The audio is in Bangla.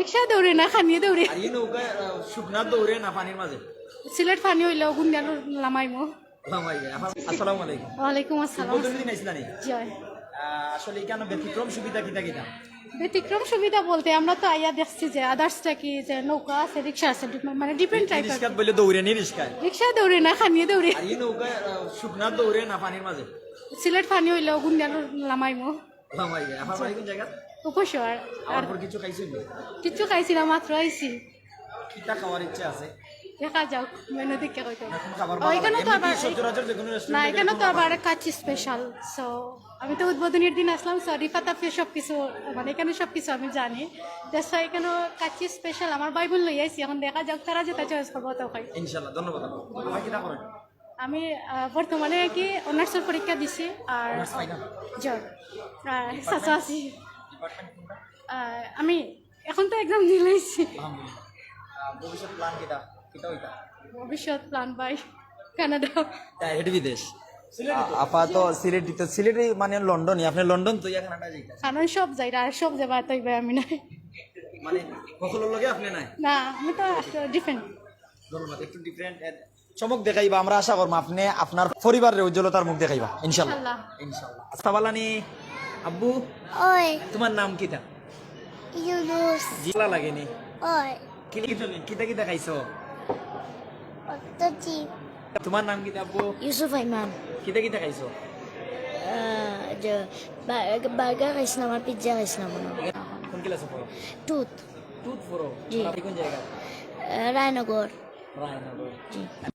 রিক্সা দৌড়ে না খানিয়ে দৌড়ে আর এই নৌকা শুকনা দৌড়ে না পানির মাঝে সিলেট ফানি হইলো গুন্ডাল লামাইমো আসসালামু আলাইকুম ওয়ালাইকুম আসসালাম দিন আইছিলা নি জয় আসলে কেন ব্যতিক্রম সুবিধা কিটা কিটা ব্যতিক্রম সুবিধা বলতে আমরা তো আইয়া দেখছি যে আদার্সটা কি যে নৌকা আছে রিক্সা আছে মানে ডিফারেন্ট টাইপের রিস্কাত বলে দৌড়ে নি রিস্কায় রিক্সা দৌড়ে না খানিয়ে দৌড়ে আর এই নৌকা শুকনা দৌড়ে না পানির মাঝে সিলেট ফানি হইলো গুন্ডাল লামাইমো লামাই যায় আমার বাড়ি কোন জায়গা উপশহর আর আর কিছু খাইছি কিচ্ছু খাইছি না মাত্র আইছি কিটা খাওয়ার ইচ্ছা আছে দেখা যাক মেনু দেখে কইতো এখন খাবার এখানে তো আবার সচরাচর যে কোনো না রেস্টুরেন্টে এখানে তো আবার কাচ্চি স্পেশাল সো আমি তো উদ্বোধনের দিন আসলাম সরি ফাতাফে সব কিছু মানে এখানে সব কিছু আমি জানি জাস্ট এখানে কাচ্চি স্পেশাল আমার বাইবেল লই আইছি এখন দেখা যাক তারা যেটা চয়েস করবো তো খাই ইনশাআল্লাহ ধন্যবাদ আমার কিটা করেন আমি বর্তমানে কি অনার্সের পরীক্ষা দিছি আর অনার্স ফাইনাল জ্বর সাতশো আশি ডিপার্টমেন্ট কোনটা আমি এখন তো এক্সাম দিলেইছি আলহামদুলিল্লাহ ভবিষ্যৎ প্ল্যান কিটা কিটা হইতা ভবিষ্যৎ প্ল্যান বাই কানাডা ডাইরেক্ট বিদেশ আপাতত সিলেটি তো সিলেটি মানে লন্ডনই আপনি লন্ডন তো ইয়া কানাডা যাইতা কারণ সব যাই আর সব যাবা তৈবে আমি নাই মানে সকলের লগে আপনি নাই না আমি তো ডিফারেন্ট ধন্যবাদ একটু ডিফারেন্ট চমক দেখাইবা আমরা আশা করব আপনি আপনার পরিবারের উজ্জ্বলতার মুখ দেখাইবা ইনশাআল্লাহ ইনশাআল্লাহ ইনশাআল্লাহ আসসালামু আব্বু Oi, তোমার নাম কিটা Yunus. জিলা লাগেনি Oi, কিটা কিটা খাইছো Toti. তোমার নাম কিটা আব্বু Yusuf Aiman. কিটা কিটা খাইছো The burger is nama pizza is nama. কোন ক্লাসে পড়ো Tooth. টুথ পড়ো জি। আপনি কোন জায়গা Rainagor. রায়নগর